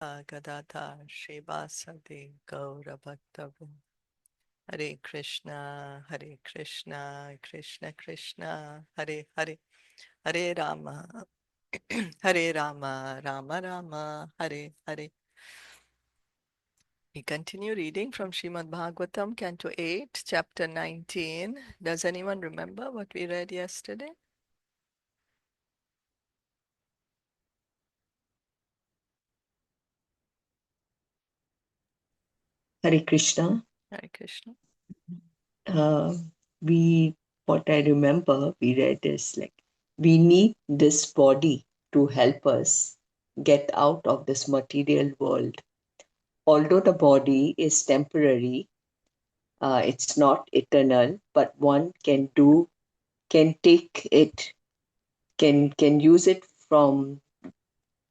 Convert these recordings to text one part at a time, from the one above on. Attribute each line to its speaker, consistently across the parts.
Speaker 1: Gadadhar Srivasadi Gaura Bhaktavin. Hare Krishna, Hare Krishna, Krishna Krishna, Hare Hare, Hare Rama, Hare Rama, Rama Rama, Hare Hare. We continue reading from Srimad Bhagavatam, Canto 8, Chapter 19. Does anyone remember what we read yesterday?
Speaker 2: Hare Krishna.
Speaker 1: Hare Krishna.
Speaker 2: Uh, what I remember, we read is like, we need this body to help us get out of this material world. Although the body is temporary, it's not eternal, but one can take it, can use it from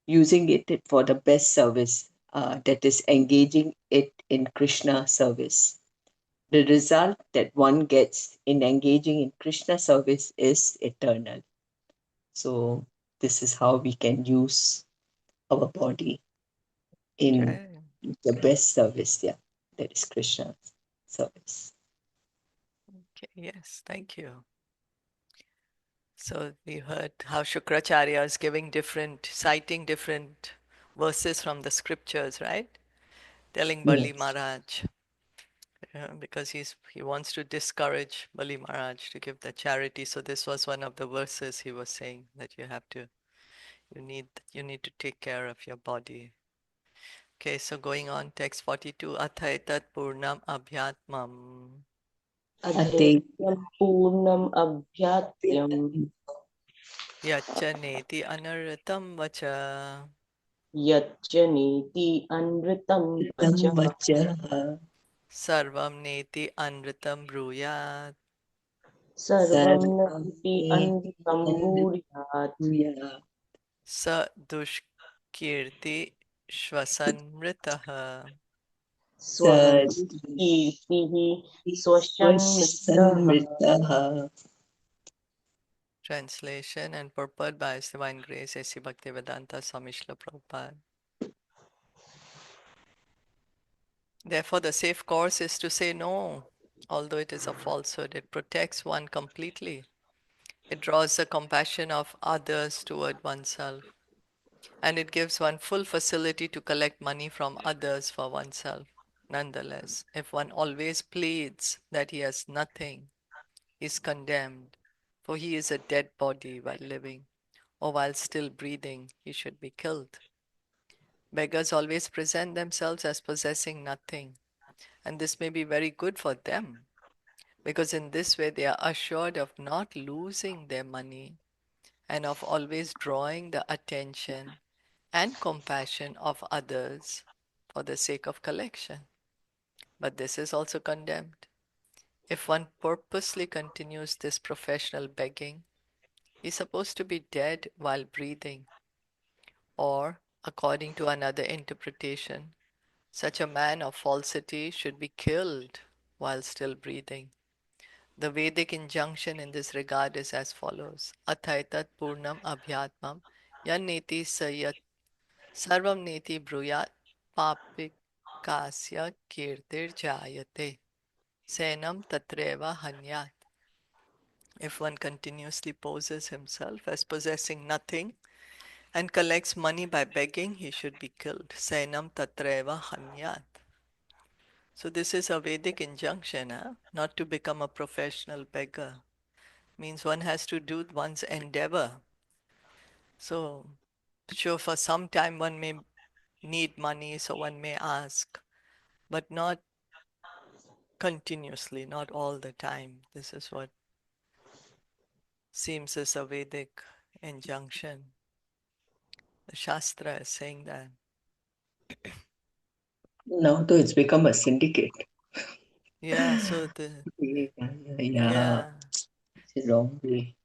Speaker 2: using it for the best service, that is engaging it in Krishna service. The result that one gets in engaging in Krishna service is eternal. So, this is how we can use our body in
Speaker 1: Okay.
Speaker 2: the best service. Yeah, that is Krishna's service.
Speaker 1: Okay. Yes, thank you. So we heard how Shukracharya is citing different verses from the scriptures, right? Telling Bali
Speaker 2: Yes.
Speaker 1: Maharaj, because he wants to discourage Bali Maharaj to give the charity. So this was one of the verses he was saying that you need to take care of your body. Okay, so going on, text 42, Athaitat Purnam Abhyatmam
Speaker 2: Ate
Speaker 3: अथेयं पूर्णम् अभ्यात्यं
Speaker 1: Yacha Neti Anartam Vacha
Speaker 3: यच्च नेति अनृतं
Speaker 2: tam
Speaker 3: वचः
Speaker 2: vacha
Speaker 1: Sarvam Neti Anritam Bruyat
Speaker 3: सर्वं नेति
Speaker 2: sarvame
Speaker 3: अनृतं भूयात्
Speaker 2: hallelujah.
Speaker 1: Sa Dushkirti Shvasanmritaha.
Speaker 3: स्वकीर्तिः स्वशन्मतः
Speaker 2: Sanmritaha.
Speaker 1: Translation and purport by His Divine Grace A.C. Bhaktivedanta Swami Srila Prabhupada. Therefore, the safe course is to say no, although it is a falsehood. It protects one completely. It draws the compassion of others toward oneself. And it gives one full facility to collect money from others for oneself. Nonetheless, if one always pleads that he has nothing, he is condemned, for he is a dead body while living, or while still breathing, he should be killed. Beggars always present themselves as possessing nothing, and this may be very good for them, because in this way they are assured of not losing their money and of always drawing the attention and compassion of others for the sake of collection. But this is also condemned. If one purposely continues this professional begging, he is supposed to be dead while breathing, or, according to another interpretation, such a man of falsity should be killed while still breathing. The Vedic injunction in this regard is as follows: Athaitat Purnam Abhyatmam Yanneti Sayat Sarvam Neti Bruyat Papikasya Kirtir Jayate Senam Tatreva Hanyat. If one continuously poses himself as possessing nothing and collects money by begging, he should be killed. Senam Tatreva Hanyat. So this is a Vedic injunction, not to become a professional beggar. Means one has to do one's endeavor. So, sure, for some time one may need money, so one may ask, but not continuously, not all the time. This is what seems as a Vedic injunction. The Shastra is saying that.
Speaker 2: Now, though, it's become a syndicate.
Speaker 1: Yeah, so
Speaker 2: Yeah, yeah,
Speaker 1: yeah,
Speaker 2: it's a wrong way.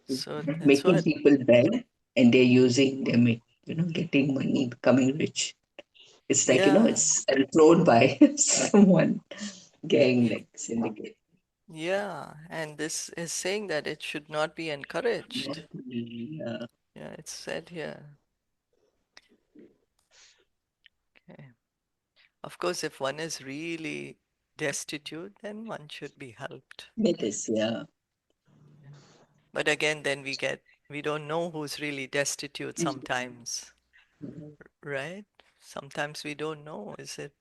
Speaker 1: so that's
Speaker 2: Making
Speaker 1: what,
Speaker 2: people beg and they're using them, getting money, becoming rich. It's like,
Speaker 1: yeah,
Speaker 2: it's controlled by someone, gang like syndicate.
Speaker 1: yeah, and this is saying that it should not be
Speaker 2: Not
Speaker 1: encouraged.
Speaker 2: really,
Speaker 1: Yeah, it's said here. Okay. Of course, if one is really destitute, then one should be helped.
Speaker 2: It is, yeah.
Speaker 1: But again, then we don't know who's really destitute sometimes, right? Sometimes we don't know. Is it,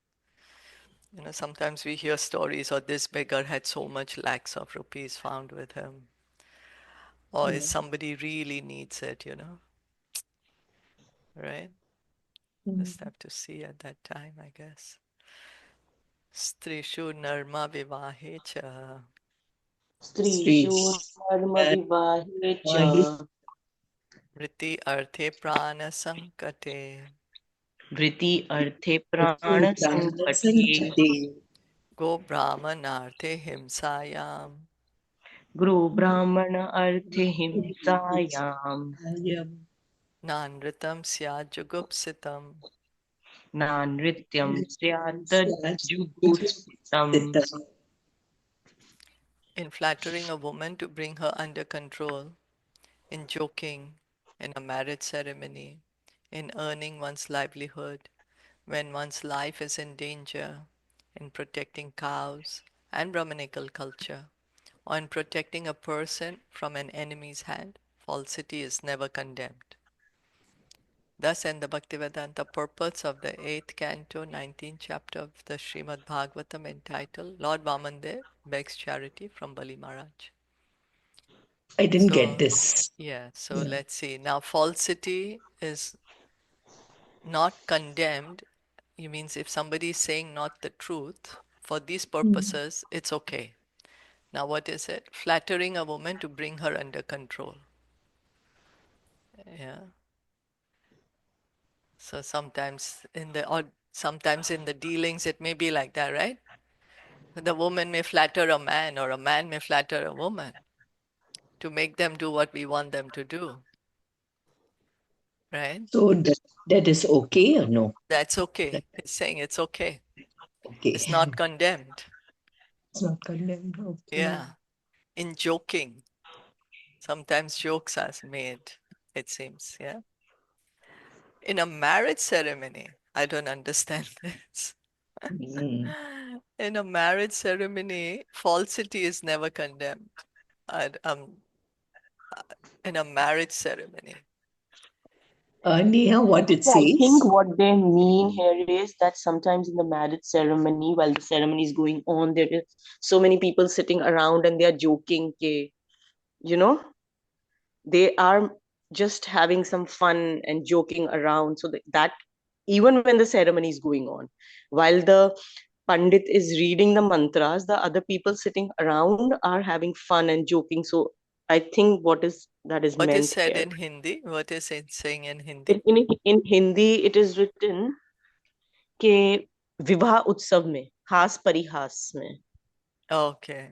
Speaker 1: sometimes we hear stories, or this beggar had so much lakhs of rupees found with him. Or is somebody really needs it, right? Just have to see at that time, I guess. Strishu narma vivahe cha
Speaker 2: Street.
Speaker 3: स्त्रीषु धर्मविवाहे च
Speaker 1: vriti arthe prana sankate
Speaker 3: वृत्ति अर्थे प्राण संकटे
Speaker 1: go brahmanarthe himsayam
Speaker 3: गुरु ब्राह्मण अर्थे हिंसायाम
Speaker 1: nanritam syat jugupsitam.
Speaker 3: नानृत्यं स्यात् जुगुप्सितम्.
Speaker 1: In flattering a woman to bring her under control, in joking, in a marriage ceremony, in earning one's livelihood, when one's life is in danger, in protecting cows and Brahminical culture, or in protecting a person from an enemy's hand, falsity is never condemned. Thus, in the Bhaktivedanta purports of the 8th canto, 19th chapter of the Srimad Bhagavatam entitled Lord Vamandev begs charity from Bali Maharaj.
Speaker 2: I didn't get
Speaker 1: So,
Speaker 2: this.
Speaker 1: yeah, so let's see. Now, falsity is not condemned. It means if somebody is saying not the truth, for these purposes, it's okay. Now, what is it? Flattering a woman to bring her under control. Yeah. So sometimes sometimes in the dealings, it may be like that, right? The woman may flatter a man, or a man may flatter a woman to make them do what we want them to do, right?
Speaker 2: So that is okay or no?
Speaker 1: That's okay. It's saying it's okay.
Speaker 2: Okay.
Speaker 1: It's not condemned.
Speaker 2: It's not condemned. Okay.
Speaker 1: Yeah. In joking, sometimes jokes are made, it seems. Yeah. In a marriage ceremony, I don't understand this.
Speaker 2: Mm.
Speaker 1: In a marriage ceremony, falsity is never condemned. In a marriage ceremony.
Speaker 2: Neha, what it
Speaker 3: I think
Speaker 2: says?
Speaker 3: what they mean here is that sometimes in the marriage ceremony, while the ceremony is going on, there is so many people sitting around and they are joking, you know, they are just having some fun and joking around. So that even when the ceremony is going on, while the Pandit is reading the mantras, the other people sitting around are having fun and joking. So I think that is
Speaker 1: What is
Speaker 3: meant
Speaker 1: said
Speaker 3: here.
Speaker 1: in Hindi? What is it saying in
Speaker 3: In,
Speaker 1: Hindi?
Speaker 3: in Hindi, it is written कि विवाह उत्सव में हास परिहास में
Speaker 1: Okay.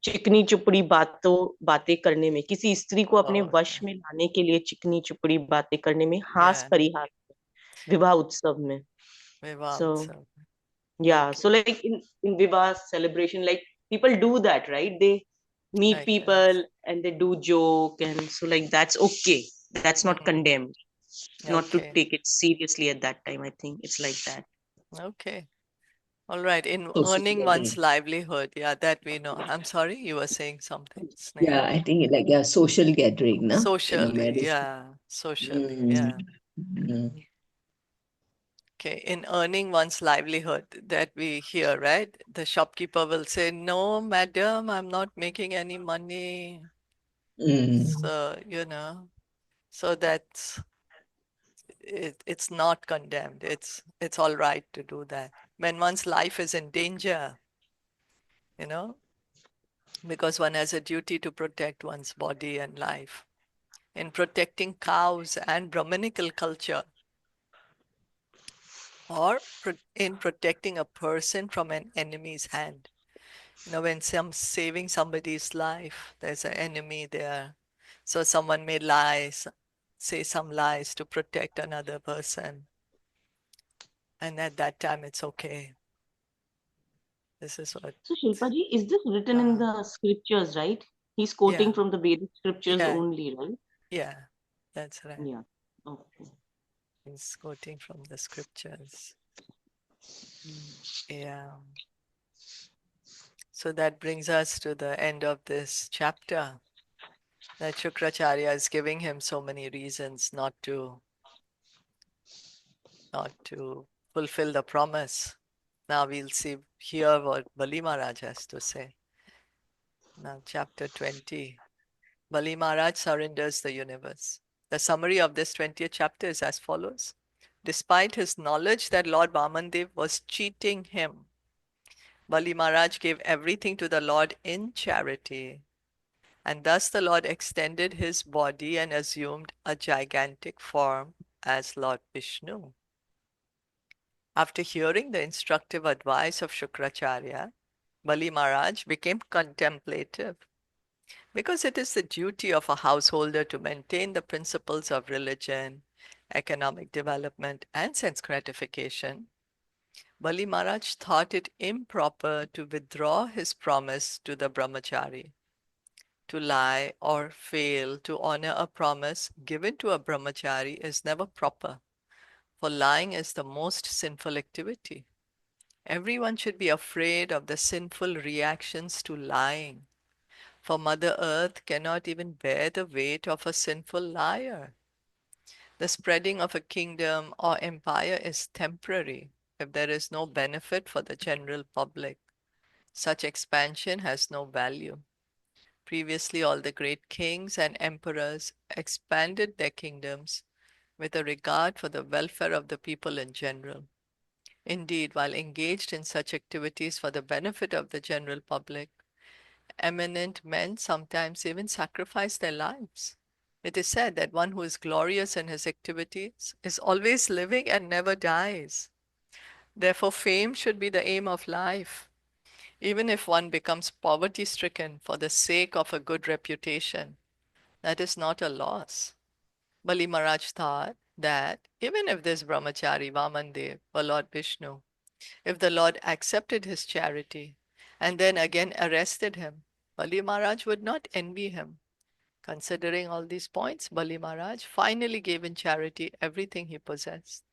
Speaker 3: चिकनी चुपड़ी बातें करने में किसी स्त्री को अपने
Speaker 1: Okay.
Speaker 3: वश में लाने के लिए चिकनी चुपड़ी बातें करने में हास
Speaker 1: Yeah.
Speaker 3: परिहास विवाह उत्सव में.
Speaker 1: Vivaha
Speaker 3: So
Speaker 1: Utsav.
Speaker 3: yeah,
Speaker 1: Okay.
Speaker 3: so like in Vivah celebration, like people do that, right? They meet
Speaker 1: I
Speaker 3: people
Speaker 1: guess.
Speaker 3: and they do joke, and so like that's okay. That's not condemned. Not to
Speaker 1: Okay.
Speaker 3: take it seriously at that time. I think it's like that.
Speaker 1: Okay. All right. In
Speaker 2: Social
Speaker 1: earning one's
Speaker 2: gathering.
Speaker 1: livelihood, yeah, that we know. I'm sorry, you were saying something,
Speaker 2: Yeah,
Speaker 1: Sneha.
Speaker 2: I think like a social gathering, no? In a
Speaker 1: Socially,
Speaker 2: marriage.
Speaker 1: yeah. Socially,
Speaker 2: Mm.
Speaker 1: yeah.
Speaker 2: Mm.
Speaker 1: Okay. In earning one's livelihood, that we hear, right? The shopkeeper will say, "No, madam, I'm not making any money."
Speaker 2: Mm.
Speaker 1: So it's not condemned. It's all right to do that when one's life is in danger, you know, because one has a duty to protect one's body and life. In protecting cows and Brahminical culture, or in protecting a person from an enemy's hand. When saving somebody's life, there's an enemy there. So someone may say some lies to protect another person. And at that time, it's okay. This is what,
Speaker 3: So Shilpa ji, is this written in
Speaker 1: uh,
Speaker 3: the scriptures, right? He's quoting
Speaker 1: yeah,
Speaker 3: from the Vedic scriptures
Speaker 1: yeah,
Speaker 3: only, right?
Speaker 1: yeah, that's right.
Speaker 3: Yeah. Okay.
Speaker 1: He's quoting from the scriptures. Yeah. So that brings us to the end of this chapter, that Shukracharya is giving him so many reasons not to fulfill the promise. Now we'll hear what Bali Maharaj has to say. Now, chapter 20. Bali Maharaj surrenders the universe. The summary of this 20th chapter is as follows. Despite his knowledge that Lord Vamandev was cheating him, Bali Maharaj gave everything to the Lord in charity. And thus the Lord extended his body and assumed a gigantic form as Lord Vishnu. After hearing the instructive advice of Shukracharya, Bali Maharaj became contemplative. Because it is the duty of a householder to maintain the principles of religion, economic development, and sense gratification, Bali Maharaj thought it improper to withdraw his promise to the brahmachari. To lie or fail to honor a promise given to a brahmachari is never proper, for lying is the most sinful activity. Everyone should be afraid of the sinful reactions to lying, for Mother Earth cannot even bear the weight of a sinful liar. The spreading of a kingdom or empire is temporary if there is no benefit for the general public. Such expansion has no value. Previously, all the great kings and emperors expanded their kingdoms with a regard for the welfare of the people in general. Indeed, while engaged in such activities for the benefit of the general public, eminent men sometimes even sacrifice their lives. It is said that one who is glorious in his activities is always living and never dies. Therefore, fame should be the aim of life. Even if one becomes poverty stricken for the sake of a good reputation, that is not a loss. Bali Maharaj thought that even if this brahmachari Vamandev were Lord Vishnu, if the Lord accepted his charity and then again arrested him, Bali Maharaj would not envy him. Considering all these points, Bali Maharaj finally gave in charity everything he possessed.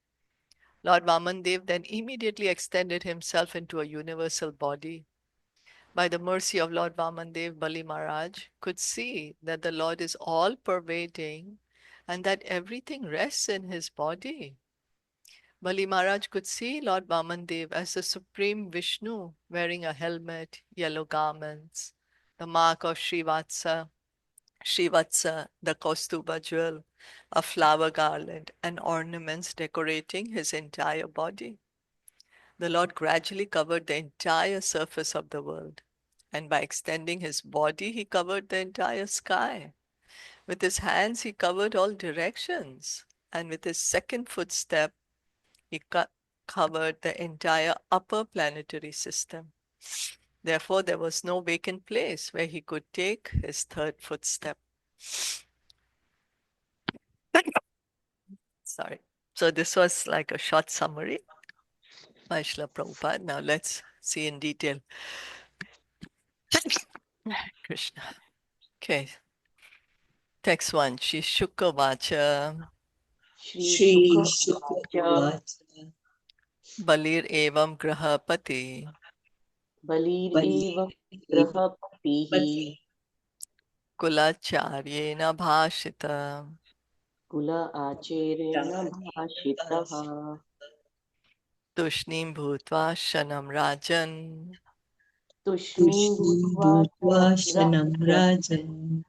Speaker 1: Lord Vamandev then immediately extended himself into a universal body. By the mercy of Lord Vamandev, Bali Maharaj could see that the Lord is all pervading and that everything rests in his body. Bali Maharaj could see Lord Vamandev as the supreme Vishnu wearing a helmet, yellow garments, the mark of Srivatsa, the Kaustuba jewel, a flower garland, and ornaments decorating his entire body. The Lord gradually covered the entire surface of the world, and by extending his body, he covered the entire sky. With his hands, he covered all directions, and with his second footstep, he covered the entire upper planetary system. Therefore, there was no vacant place where he could take his third footstep. Sorry. So this was like a short summary by Srila Prabhupada. Now let's see in detail. Krishna. Okay. Text 1. Shri Shukha Vacha
Speaker 3: Shri
Speaker 2: Shri
Speaker 3: Shukha
Speaker 2: Shukla
Speaker 3: Uvacha
Speaker 2: Uvacha
Speaker 1: Balir Evam Grahapati
Speaker 3: Balir
Speaker 2: Bali
Speaker 3: Eva Grahapatihi
Speaker 1: Kulacharyena Bhashita
Speaker 3: Kula Acherena Bhashitaha
Speaker 1: Tushnim Bhutva Shanam Rajan
Speaker 3: Tushnim
Speaker 2: Tushni
Speaker 3: Bhutva
Speaker 2: Bhutva
Speaker 3: Shanam
Speaker 2: Shanam
Speaker 3: Rajan
Speaker 2: Rajan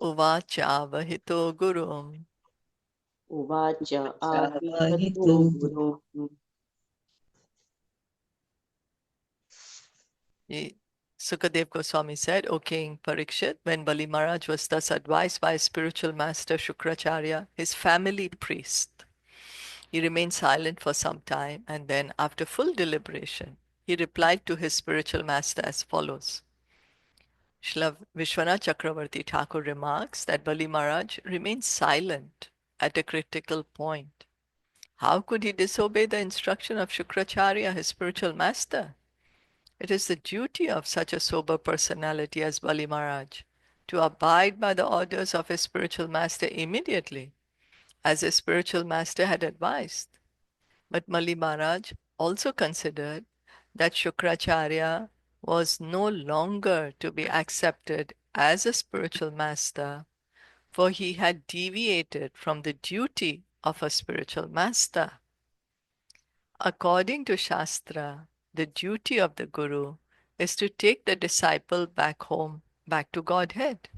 Speaker 1: Uvachavahito Gurum.
Speaker 3: Uvacha
Speaker 2: Chavahitu
Speaker 3: Avihato Guru.
Speaker 1: Sukadev Goswami said, O King Parikshit, when Bali Maharaj was thus advised by his spiritual master Shukracharya, his family priest, he remained silent for some time and then, after full deliberation, he replied to his spiritual master as follows. Srila Vishwanath Chakravarti Thakur remarks that Bali Maharaj remained silent at a critical point. How could he disobey the instruction of Shukracharya, his spiritual master? It is the duty of such a sober personality as Bali Maharaj to abide by the orders of his spiritual master immediately, as his spiritual master had advised. But Mali Maharaj also considered that Shukracharya was no longer to be accepted as a spiritual master, for he had deviated from the duty of a spiritual master. According to Shastra, the duty of the Guru is to take the disciple back home, back to Godhead.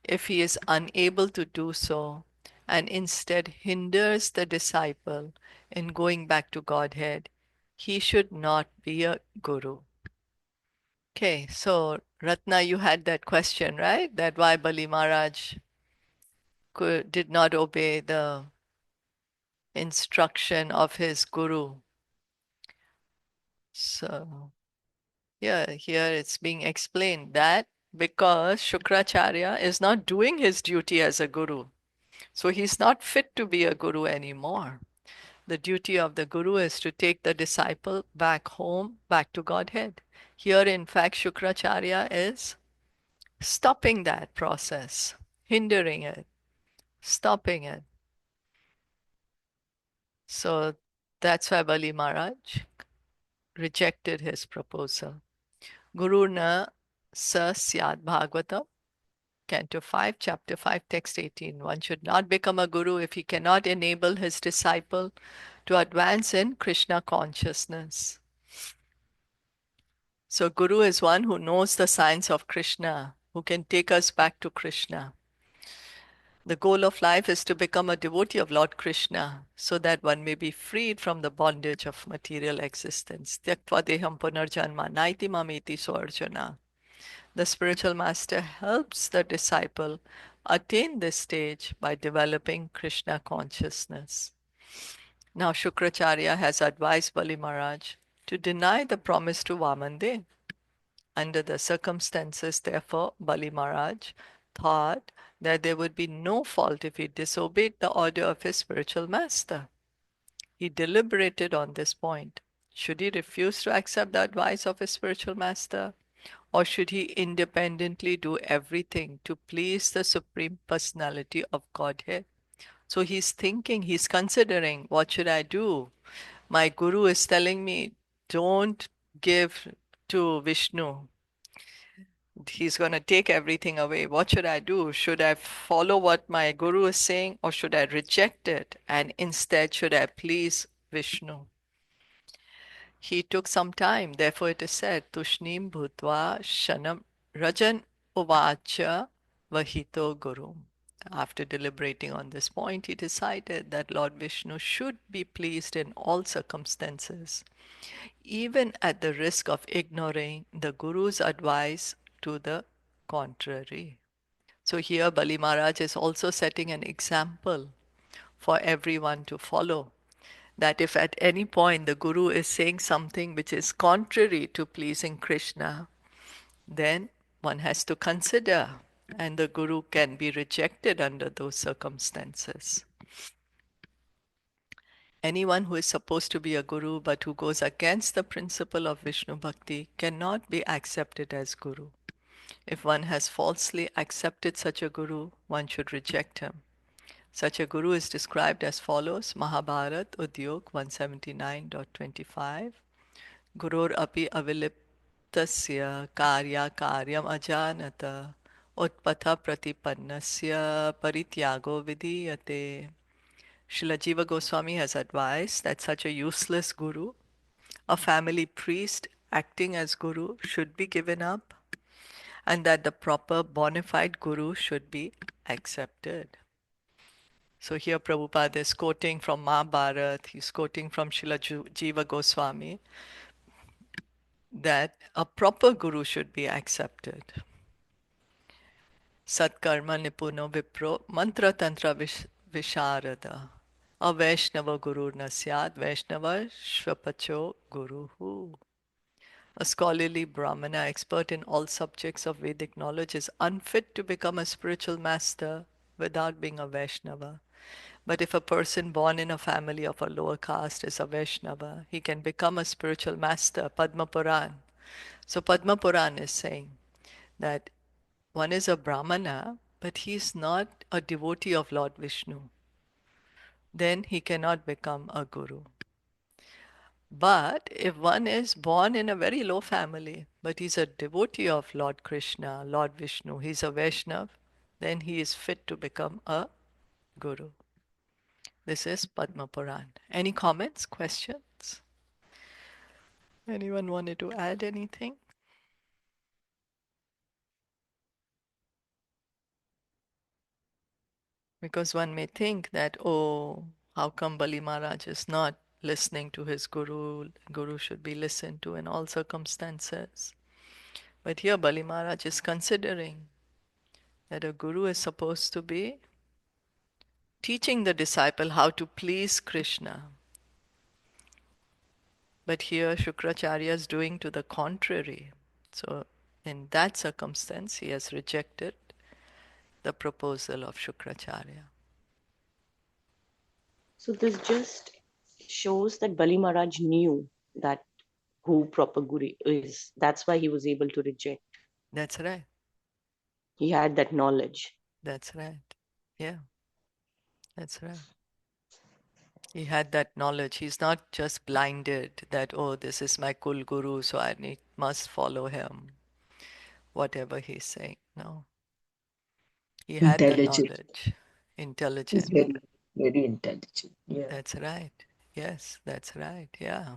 Speaker 1: If he is unable to do so and instead hinders the disciple in going back to Godhead, he should not be a Guru. Okay, so Ratna, you had that question, right? That why Bali Maharaj did not obey the instruction of his Guru. So, yeah, here it's being explained that because Shukracharya is not doing his duty as a Guru, so he's not fit to be a Guru anymore. The duty of the Guru is to take the disciple back home, back to Godhead. Here, in fact, Shukracharya is stopping that process, hindering it, stopping it. So that's why Bali Maharaj rejected his proposal. Guru na sa syad Bhagavatam, Canto 5, Chapter 5, Text 18. One should not become a guru if he cannot enable his disciple to advance in Krishna consciousness. So, Guru is one who knows the science of Krishna, who can take us back to Krishna. The goal of life is to become a devotee of Lord Krishna so that one may be freed from the bondage of material existence. Tyaktva deham punarjanma naiti mameti so Arjuna. The spiritual master helps the disciple attain this stage by developing Krishna consciousness. Now Shukracharya has advised Bali Maharaj to deny the promise to Vamandev. Under the circumstances, therefore, Bali Maharaj thought that there would be no fault if he disobeyed the order of his spiritual master. He deliberated on this point. Should he refuse to accept the advice of his spiritual master? Or should he independently do everything to please the Supreme Personality of Godhead? So he's thinking, he's considering, what should I do? My guru is telling me, don't give to Vishnu. He's going to take everything away. What should I do? Should I follow what my guru is saying, or should I reject it? And instead, should I please Vishnu? He took some time. Therefore, it is said, Tushnim Bhutva Shanam Rajan Uvacha Vahito Guru. After deliberating on this point, he decided that Lord Vishnu should be pleased in all circumstances, even at the risk of ignoring the Guru's advice to the contrary. So here Bali Maharaj is also setting an example for everyone to follow. That if at any point the Guru is saying something which is contrary to pleasing Krishna, then one has to consider, and the Guru can be rejected under those circumstances. Anyone who is supposed to be a Guru but who goes against the principle of Vishnu Bhakti cannot be accepted as Guru. If one has falsely accepted such a Guru, one should reject him. Such a Guru is described as follows: Mahabharat Udyog 179.25. Gurur api aviliptasya karya karyam ajanata utpatha pratipannasya parityago vidiyate. Srila Jiva Goswami has advised that such a useless Guru, a family priest acting as Guru, should be given up, and that the proper bona fide Guru should be accepted. So here Prabhupada is quoting from Mahabharat, he's quoting from Srila Jiva Goswami, that a proper Guru should be accepted. Satkarma Nipuno Vipro Mantra Tantra Visharada A Vaishnava Guru Nasyad Vaishnava Shvapacho Guruhu. A scholarly Brahmana expert in all subjects of Vedic knowledge is unfit to become a spiritual master without being a Vaishnava. But if a person born in a family of a lower caste is a Vaishnava, he can become a spiritual master, Padma Puran. So Padma Puran is saying that one is a Brahmana, but he is not a devotee of Lord Vishnu. Then he cannot become a Guru. But if one is born in a very low family, but he's a devotee of Lord Krishna, Lord Vishnu, he's a Vaishnav, then he is fit to become a guru. This is Padma Puran. Any comments, questions? Anyone wanted to add anything? Because one may think that, oh, how come Bali Maharaj is not listening to his guru? Guru should be listened to in all circumstances. But here Bali Maharaj is considering that a guru is supposed to be teaching the disciple how to please Krishna. But here Shukracharya is doing to the contrary. So in that circumstance, he has rejected the proposal of Shukracharya.
Speaker 3: So this just shows that Bali Maharaj knew that who proper guru is. That's why he was able to reject.
Speaker 1: That's right.
Speaker 3: He had that knowledge.
Speaker 1: That's right. Yeah, that's right. He had that knowledge. He's not just blinded that, oh, this is my Kul Guru, so must follow him, whatever he's saying. No. He had the
Speaker 2: Intelligent.
Speaker 1: knowledge,
Speaker 2: He's
Speaker 1: intelligent.
Speaker 2: very, very intelligent. Yeah.
Speaker 1: That's right. Yes, that's right. Yeah.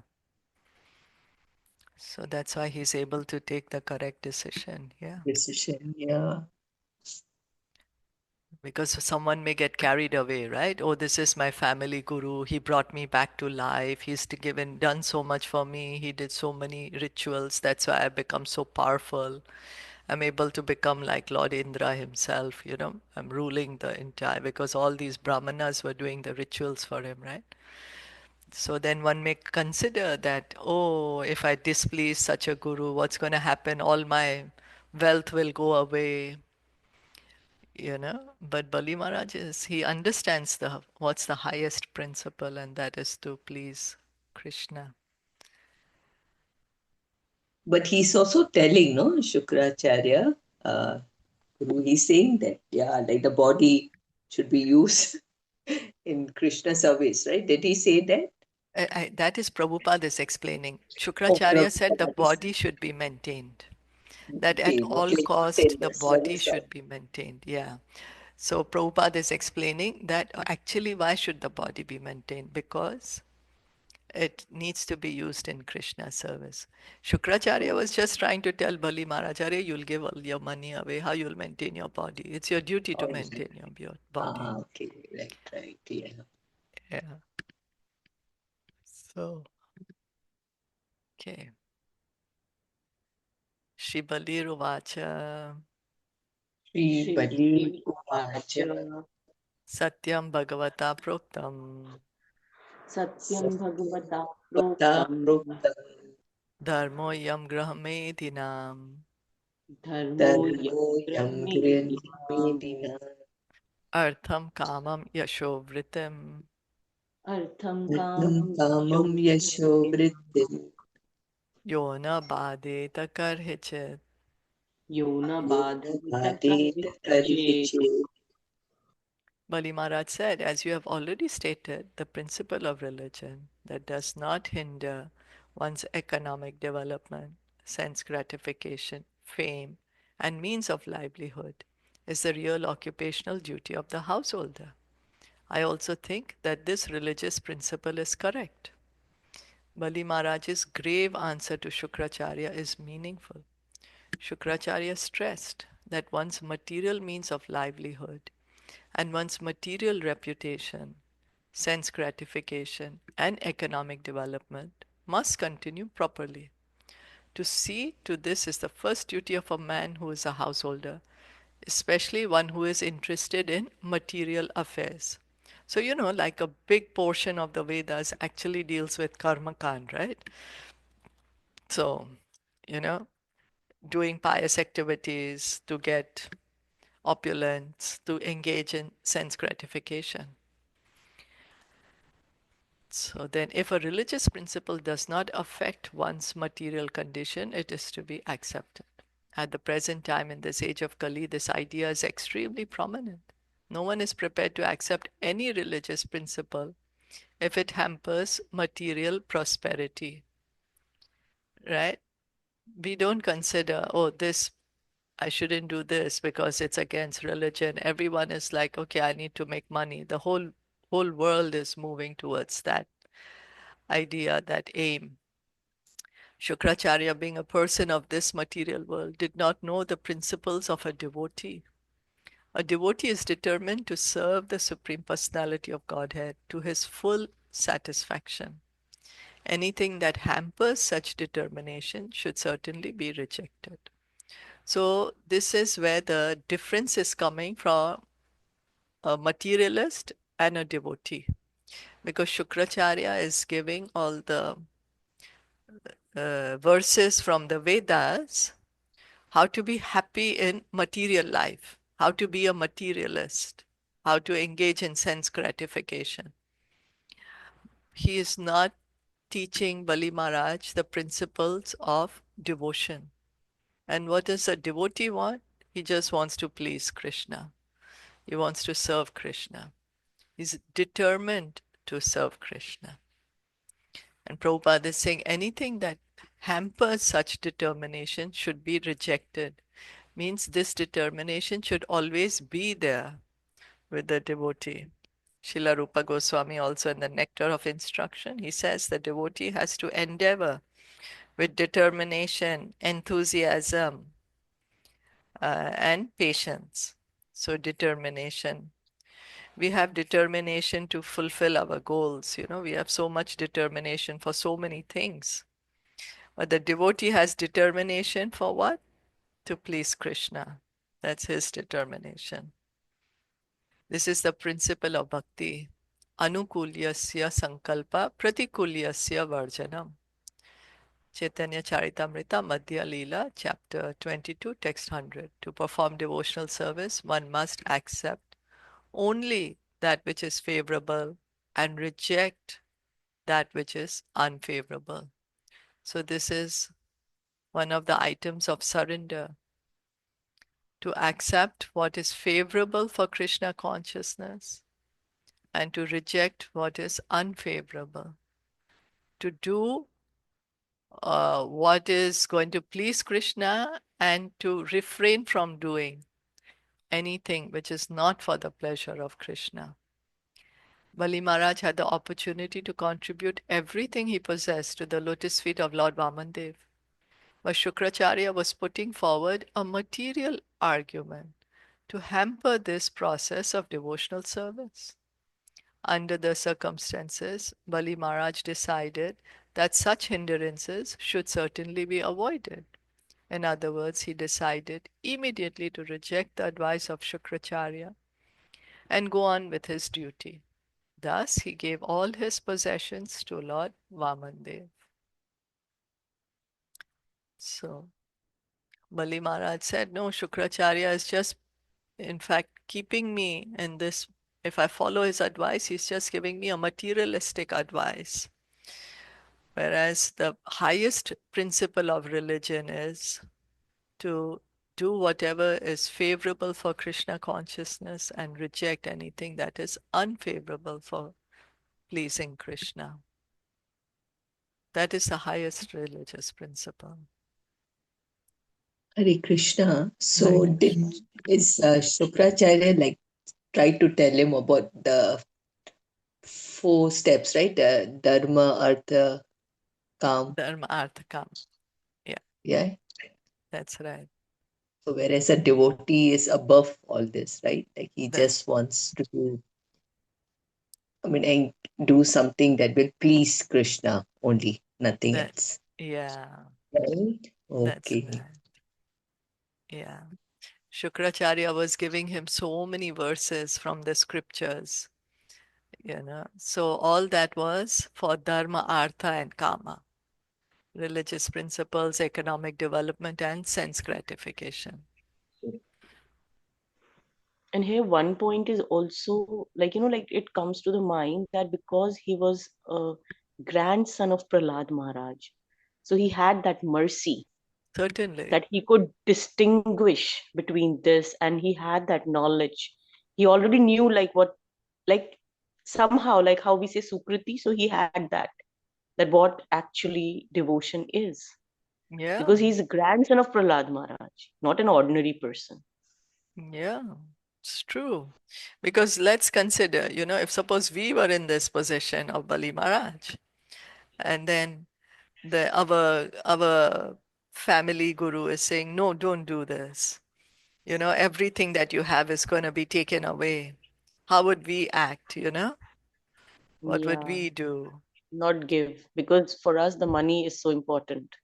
Speaker 1: So that's why he's able to take the correct decision. Yeah.
Speaker 2: Decision. Yeah.
Speaker 1: Because someone may get carried away, right? Oh, this is my family guru. He brought me back to life. Done so much for me. He did so many rituals. That's why I've become so powerful. I'm able to become like Lord Indra himself, you know. I'm ruling the entire, because all these brahmanas were doing the rituals for him, right? So then one may consider that, oh, if I displease such a guru, what's going to happen? All my wealth will go away, you know. But Bali Maharaj he understands what's the highest principle, and that is to please Krishna.
Speaker 2: But he's also telling, no, Shukracharya, Guru, he's saying that, yeah, like the body should be used in Krishna service, right? Did he say that?
Speaker 1: That is Prabhupada is explaining.
Speaker 2: Oh,
Speaker 1: Shukracharya said the
Speaker 2: Prabhupada is
Speaker 1: body should be maintained. That at
Speaker 2: maintained,
Speaker 1: all
Speaker 2: okay, not in
Speaker 1: cost the
Speaker 2: the
Speaker 1: body
Speaker 2: service of.
Speaker 1: should be maintained. Yeah. So Prabhupada is explaining that actually why should the body be maintained? Because it needs to be used in Krishna service. Shukracharya was just trying to tell Bali Maharaj, "Arey, you'll give all your money away. How you'll maintain your body? It's your duty to
Speaker 2: Oh, is it?
Speaker 1: maintain your body."
Speaker 2: Okay, right, yeah.
Speaker 1: Yeah. So, okay. Shibaliruvacha
Speaker 2: Sri
Speaker 3: Shri
Speaker 2: Bali
Speaker 3: Uvacha
Speaker 2: Uvacha
Speaker 1: Satyam Bhagavata Proktam
Speaker 3: Satyam Bhagavata
Speaker 2: Bhagavata
Speaker 3: Proktam
Speaker 2: Proktam
Speaker 1: Dharmo Yam Grahamedinam
Speaker 3: Dharmo
Speaker 2: Dharmo Yam
Speaker 3: Yam
Speaker 2: Grinamedina
Speaker 1: Artham Kamam Yashovritim
Speaker 3: Artham
Speaker 2: Nityam
Speaker 3: Kamam
Speaker 2: Kamam Yasho
Speaker 3: Yashodhritim
Speaker 2: Vrittim
Speaker 1: Yona Badeta Karhichit.
Speaker 3: Yona
Speaker 2: Yena
Speaker 3: Badita
Speaker 2: Bhadeta
Speaker 3: Kariche.
Speaker 2: Kariche.
Speaker 1: Bali Maharaj said, as you have already stated, the principle of religion that does not hinder one's economic development, sense gratification, fame, and means of livelihood is the real occupational duty of the householder. I also think that this religious principle is correct. Bali Maharaj's grave answer to Shukracharya is meaningful. Shukracharya stressed that one's material means of livelihood and one's material reputation, sense gratification, and economic development must continue properly. To see to this is the first duty of a man who is a householder, especially one who is interested in material affairs. So, you know, like a big portion of the Vedas actually deals with karma kand, right? So, you know, doing pious activities to get opulence, to engage in sense gratification. So then, if a religious principle does not affect one's material condition, it is to be accepted. At the present time, in this age of Kali, this idea is extremely prominent. No one is prepared to accept any religious principle if it hampers material prosperity, right? We don't consider, oh, this, I shouldn't do this because it's against religion. Everyone is like, okay, I need to make money. The whole world is moving towards that idea, that aim. Shukracharya, being a person of this material world, did not know the principles of a devotee. A devotee is determined to serve the Supreme Personality of Godhead to his full satisfaction. Anything that hampers such determination should certainly be rejected. So this is where the difference is coming from a materialist and a devotee. Because Shukracharya is giving all the verses from the Vedas, how to be happy in material life, how to be a materialist, how to engage in sense gratification. He is not teaching Bali Maharaj the principles of devotion. And what does a devotee want? He just wants to please Krishna. He wants to serve Krishna. He's determined to serve Krishna. And Prabhupada is saying anything that hampers such determination should be rejected. Means this determination should always be there with the devotee. Srila Rupa Goswami also in the Nectar of Instruction, he says the devotee has to endeavor with determination, enthusiasm, and patience. So determination. We have determination to fulfill our goals. You know, we have so much determination for so many things. But the devotee has determination for what? To please Krishna. That's his determination. This is the principle of bhakti. Anukulyasya sankalpa pratikulyasya varjanam. Chaitanya Charitamrita Madhya Leela, chapter 22, text 100. To perform devotional service, one must accept only that which is favorable and reject that which is unfavorable. So this is one of the items of surrender, to accept what is favorable for Krishna consciousness and to reject what is unfavorable. To do what is going to please Krishna and to refrain from doing anything which is not for the pleasure of Krishna. Bali Maharaj had the opportunity to contribute everything he possessed to the lotus feet of Lord Vamandev. But Shukracharya was putting forward a material argument to hamper this process of devotional service. Under the circumstances, Bali Maharaj decided that such hindrances should certainly be avoided. In other words, he decided immediately to reject the advice of Shukracharya and go on with his duty. Thus, he gave all his possessions to Lord Vamandev. So, Bali Maharaj said, no, Shukracharya is just, in fact, keeping me in this. If I follow his advice, he's just giving me a materialistic advice. Whereas the highest principle of religion is to do whatever is favorable for Krishna consciousness and reject anything that is unfavorable for pleasing Krishna. That is the highest religious principle.
Speaker 2: Hare Krishna. So
Speaker 1: Hare
Speaker 2: is Shukracharya like try to tell him about the 4 steps, right? Dharma, Artha, Kam.
Speaker 1: Dharma, Artha, Kam.
Speaker 2: Yeah.
Speaker 1: That's right.
Speaker 2: So whereas a devotee is above all this, right? Like he
Speaker 1: That,
Speaker 2: just wants to do, and do something that will please Krishna only, nothing
Speaker 1: that,
Speaker 2: else.
Speaker 1: yeah,
Speaker 2: Right?
Speaker 1: that's
Speaker 2: Okay.
Speaker 1: right. Yeah. Shukracharya was giving him so many verses from the scriptures, you know. So all that was for dharma, artha, and kama, religious principles, economic development, and sense gratification.
Speaker 3: And here one point is also like it comes to the mind that because he was a grandson of Prahlad Maharaj, so he had that mercy
Speaker 1: Certainly.
Speaker 3: that he could distinguish between this, and he had that knowledge. He already knew like what, like somehow, like how we say Sukriti, so he had that what actually devotion is.
Speaker 1: Yeah.
Speaker 3: Because he's a grandson of Prahlad Maharaj, not an ordinary person.
Speaker 1: Yeah, it's true. Because let's consider, if suppose we were in this position of Bali Maharaj, and then our family guru is saying, no, don't do this. Everything that you have is going to be taken away. How would we act, What would
Speaker 3: Yeah,
Speaker 1: we do?
Speaker 3: not give, because for us the money is so important.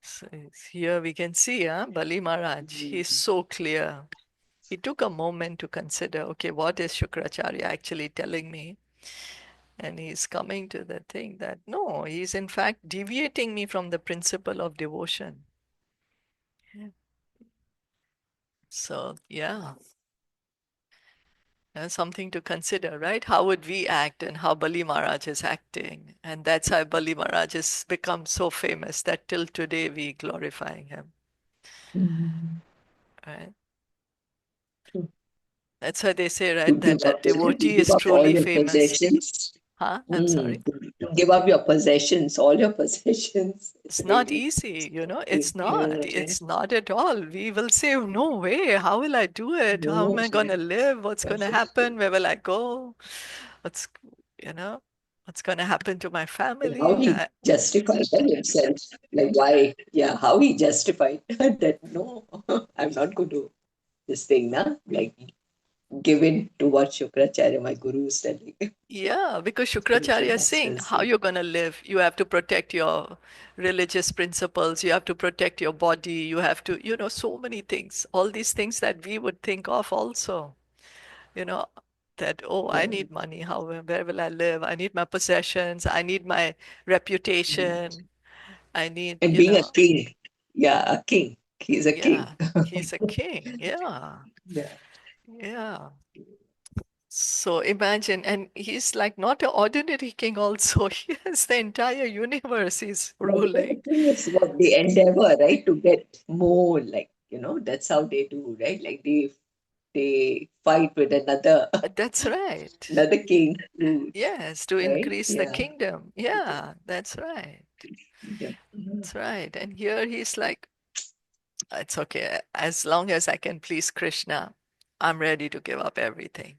Speaker 1: So here we can see, Bali Maharaj, he's so clear. He took a moment to consider, okay, what is Shukracharya actually telling me? And he's coming to the thing that no, he's in fact deviating me from the principle of devotion. So, yeah, that's something to consider, right? How would we act and how Bali Maharaj is acting? And that's how Bali Maharaj has become so famous that till today we glorifying him,
Speaker 2: Mhm.
Speaker 1: right?
Speaker 2: True.
Speaker 1: That's why they say,
Speaker 2: To
Speaker 1: right,
Speaker 2: give
Speaker 1: that a
Speaker 2: up, to
Speaker 1: devotee
Speaker 2: give
Speaker 1: is
Speaker 2: up all
Speaker 1: truly
Speaker 2: your
Speaker 1: famous.
Speaker 2: possessions.
Speaker 1: Huh? I'm sorry.
Speaker 2: To give up your possessions, all your possessions. It's
Speaker 1: It's not
Speaker 2: really
Speaker 1: easy,
Speaker 2: big.
Speaker 1: it's not.
Speaker 2: Yeah,
Speaker 1: It's not at all. We will say, "Oh, no way, how will I do it? How am
Speaker 2: no,
Speaker 1: I gonna live? What's gonna happen? Where will I go? What's, you know, what's gonna happen to my
Speaker 2: and how
Speaker 1: family?"
Speaker 2: he justified that himself. Like why? Yeah, how he justified that no, I'm not going to this thing, na? Like give in to what Shukracharya, my guru, is telling.
Speaker 1: Yeah, because
Speaker 2: Spiritual
Speaker 1: Shukracharya is saying
Speaker 2: masters.
Speaker 1: how you're gonna live. You have to protect your religious principles. You have to protect your body. You have to, so many things. All these things that we would think of also. you know, that, oh, I
Speaker 2: Yeah.
Speaker 1: need money. Where will I live? I need my possessions. I need my reputation. I need,
Speaker 2: And being a king, yeah, a king. He's a king.
Speaker 1: yeah, he's a king. Yeah,
Speaker 2: Yeah.
Speaker 1: yeah. So imagine, and he's like not an ordinary king also. He has the entire universe he's
Speaker 2: Like
Speaker 1: ruling.
Speaker 2: the thing is what they endeavor, right, to get more, like, that's how they do, right? Like they fight with
Speaker 1: That's right.
Speaker 2: another king, too,
Speaker 1: Yes, to
Speaker 2: right?
Speaker 1: increase the
Speaker 2: Yeah.
Speaker 1: kingdom. Yeah, that's right.
Speaker 2: Yeah.
Speaker 1: That's right. And here he's like, it's okay. As long as I can please Krishna, I'm ready to give up everything.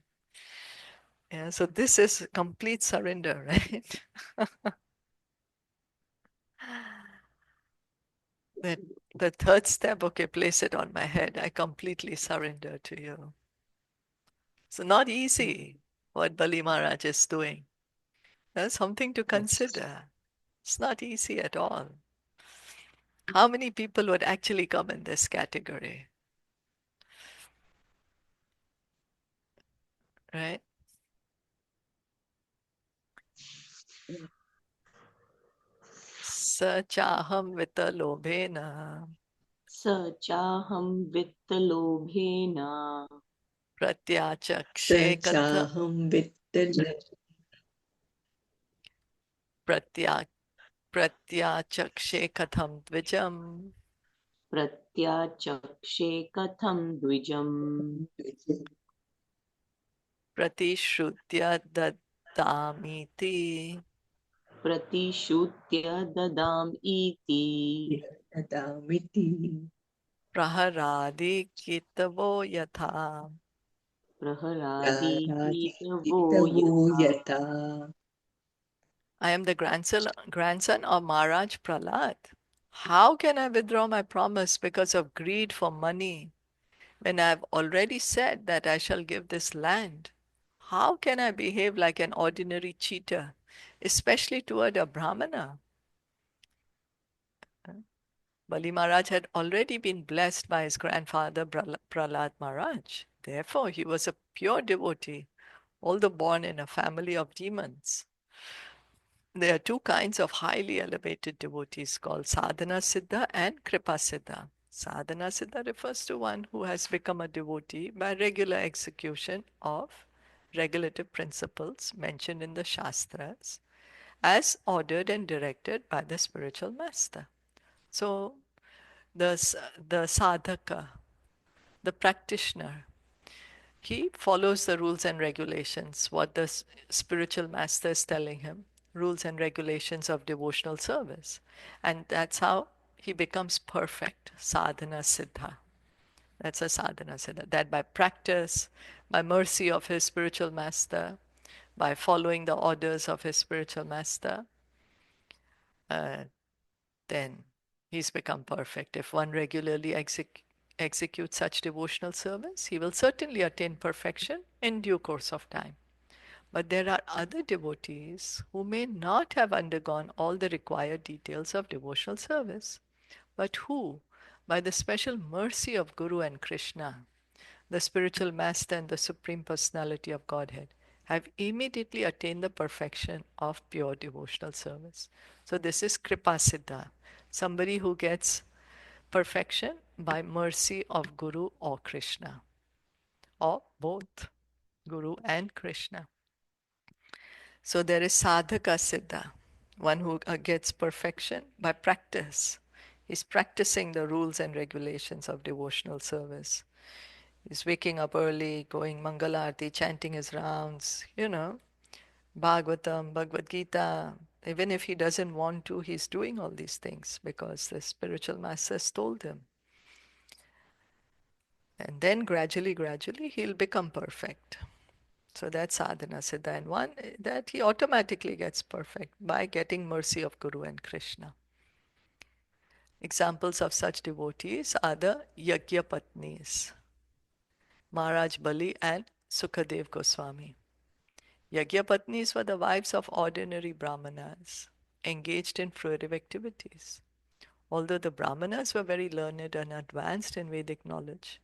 Speaker 1: Yeah, so this is complete surrender, right? That the third step, okay, place it on my head. I completely surrender to you. So not easy what Bali Maharaj is doing. That's something to
Speaker 2: Yes.
Speaker 1: consider. It's not easy at all. How many people would actually come in this category, right? Sachaham vitalobhena
Speaker 3: Sa chaham vittalobhena
Speaker 1: pratyachakshe katha
Speaker 2: Sachaham vittal
Speaker 1: pratya pratyachakshe katham dvijam
Speaker 3: pratyachakshe katham dvijam
Speaker 1: pratishrutya dadamiti
Speaker 3: pratishutya dadam iti
Speaker 2: Tadamiti
Speaker 1: praharadi kitavo yatha.
Speaker 3: prahaladi
Speaker 2: Naradi
Speaker 3: kitavo
Speaker 2: Itavu
Speaker 3: yatha.
Speaker 2: Yata.
Speaker 1: I am the grandson of Maharaj Prahlad. How can I withdraw my promise because of greed for money when I have already said that I shall give this land? How can I behave like an ordinary cheater, especially toward a Brahmana? Bali Maharaj had already been blessed by his grandfather Prahlad Maharaj. Therefore, he was a pure devotee, although born in a family of demons. There are two kinds of highly elevated devotees called Sadhana Siddha and Kripa Siddha. Sadhana Siddha refers to one who has become a devotee by regular execution of regulative principles mentioned in the Shastras as ordered and directed by the spiritual master. So the sadhaka, the practitioner, He follows the rules and regulations, what the spiritual master is telling him, rules and regulations of devotional service. And that's how he becomes perfect, sadhana siddha. That's a sadhana siddha. That by practice, by mercy of his spiritual master, by following the orders of his spiritual master, uh, then he's become perfect. If one regularly executes such devotional service, he will certainly attain perfection in due course of time. But there are other devotees who may not have undergone all the required details of devotional service, but who, by the special mercy of Guru and Krishna, the spiritual master and the Supreme Personality of Godhead, have immediately attained the perfection of pure devotional service. So this is Kripa Siddha, somebody who gets perfection by mercy of Guru or Krishna, or both Guru and Krishna. So there is Sadhaka Siddha, one who gets perfection by practice. He's practicing the rules and regulations of devotional service. He's waking up early, going Mangalarti, chanting his rounds, Bhagavatam, Bhagavad Gita. Even if he doesn't want to, he's doing all these things because the spiritual masters told him. And then gradually, he'll become perfect. So that's sadhana siddha. And one that he automatically gets perfect by getting mercy of Guru and Krishna. Examples of such devotees are the Yagyapatnis, Maharaj Bali and Sukadev Goswami. Yagyapatnis were the wives of ordinary brahmanas engaged in fruitive activities. Although the brahmanas were very learned and advanced in Vedic knowledge,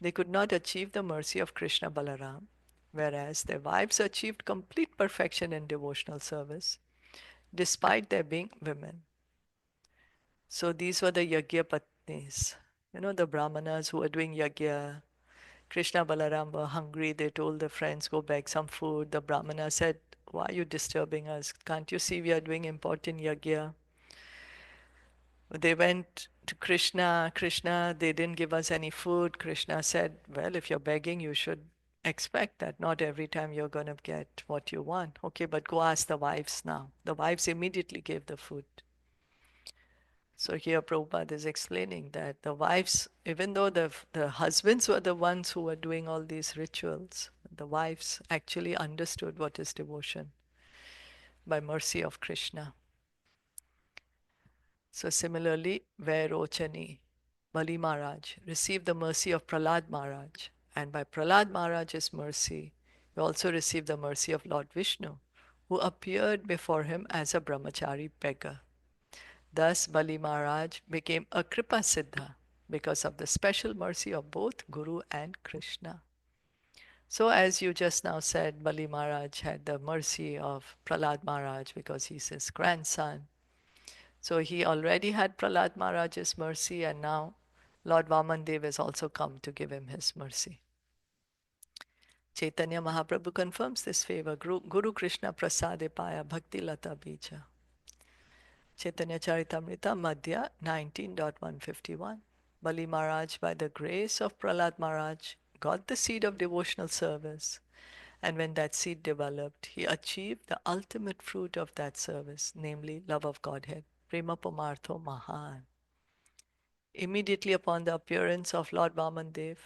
Speaker 1: they could not achieve the mercy of Krishna Balaram, whereas their wives achieved complete perfection in devotional service, despite their being women. So these were the Yagya Patnis, the brahmanas who were doing Yagya. Krishna Balaram were hungry. They told their friends, go beg some food. The brahmana said, why are you disturbing us? Can't you see we are doing important Yagya? They went to Krishna. Krishna, they didn't give us any food. Krishna said, well, if you're begging, you should expect that not every time you're going to get what you want. Okay, but go ask the wives now. The wives immediately gave the food. So here Prabhupada is explaining that the wives, even though the husbands were the ones who were doing all these rituals, the wives actually understood what is devotion by mercy of Krishna. So similarly, Vairochani, Bali Maharaj, received the mercy of Prahlad Maharaj. And by Prahlad Maharaj's mercy, he also received the mercy of Lord Vishnu, who appeared before him as a brahmachari beggar. Thus, Bali Maharaj became a Kripa Siddha because of the special mercy of both Guru and Krishna. So, as you just now said, Bali Maharaj had the mercy of Prahlad Maharaj because he's his grandson. So, he already had Prahlad Maharaj's mercy, and now Lord Vamandev has also come to give him his mercy. Chaitanya Mahaprabhu confirms this favor. Guru Krishna Prasade Paya Bhakti Lata Bija. Chaitanya Charitamrita Madhya 19.151. Bali Maharaj, by the grace of Prahlad Maharaj, got the seed of devotional service. And when that seed developed, he achieved the ultimate fruit of that service, namely love of Godhead. Prema Pumartho Mahan. Immediately upon the appearance of Lord Vamandev,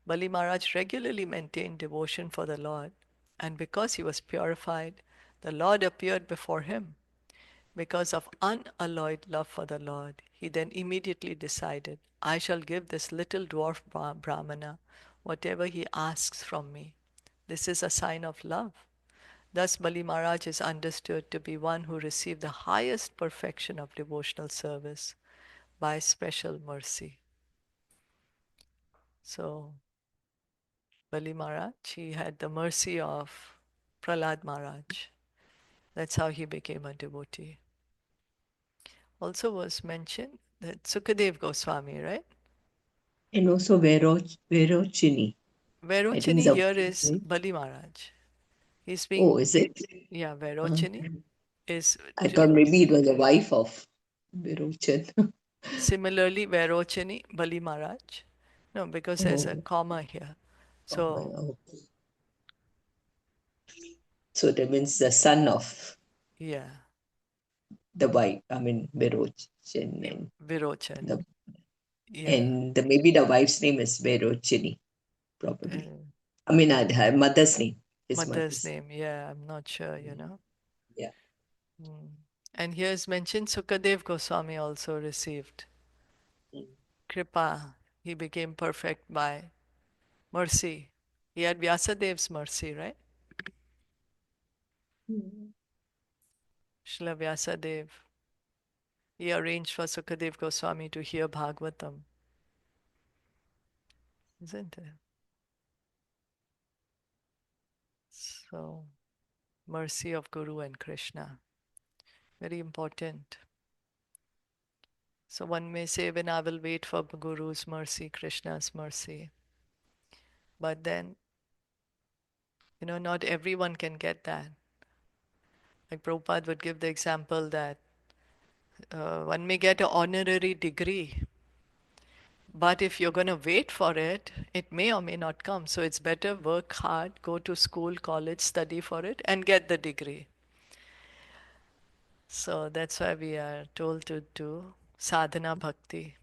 Speaker 1: Bali Maharaj regularly maintained devotion for the Lord, and because he was purified, the Lord appeared before him. Because of unalloyed love for the Lord, he then immediately decided, I shall give this little dwarf Brahmana whatever he asks from me. This is a sign of love. Thus, Bali Maharaj is understood to be one who received the highest perfection of devotional service by special mercy. So, Bali Maharaj, he had the mercy of Prahlad Maharaj. That's how he became a devotee. Also was mentioned that Sukadev Goswami, right?
Speaker 2: And also Verochini.
Speaker 1: Vairochani here is Bali Maharaj. He's being,
Speaker 2: Oh, is it?
Speaker 1: yeah, Vairochani is
Speaker 2: I thought maybe it was the wife of Virochan.
Speaker 1: similarly Vairochani, Bali Maharaj. No, because there's a comma here. So,
Speaker 2: Okay. So that means the son of
Speaker 1: yeah,
Speaker 2: the wife, I mean, Virochin, and
Speaker 1: Virochan.
Speaker 2: the
Speaker 1: Yeah.
Speaker 2: maybe the wife's name is Virochini, probably.
Speaker 1: Uh,
Speaker 2: I mean, her mother's name, his
Speaker 1: mother's
Speaker 2: mother's
Speaker 1: name. Yeah, I'm not sure, you
Speaker 2: name.
Speaker 1: know.
Speaker 2: Yeah.
Speaker 1: Mm. And here's mentioned Sukadev Goswami also received
Speaker 2: Mm.
Speaker 1: Kripa. He became perfect by mercy. He had Vyasadev's mercy, right? Srila Vyasadev. He arranged for Sukadev Goswami to hear Bhagavatam, isn't it? So, mercy of Guru and Krishna. Very important. So one may say, when I will wait for Guru's mercy, Krishna's mercy. But then, not everyone can get that. Like Prabhupada would give the example that one may get an honorary degree, but if you're going to wait for it, it may or may not come. So it's better work hard, go to school, college, study for it, and get the degree. So that's why we are told to do sadhana bhakti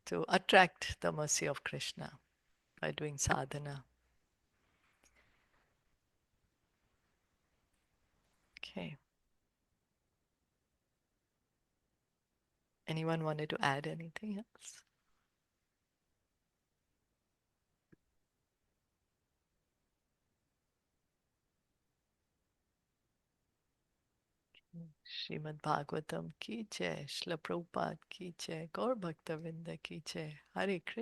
Speaker 1: to attract the mercy of Krishna by doing sadhana. Okay. Anyone wanted to add anything else? Srimad Bhagavatam ki jai, Srila Prabhupada ki jai, Gaur Bhakta Vrinda ki jai, Hare Krishna.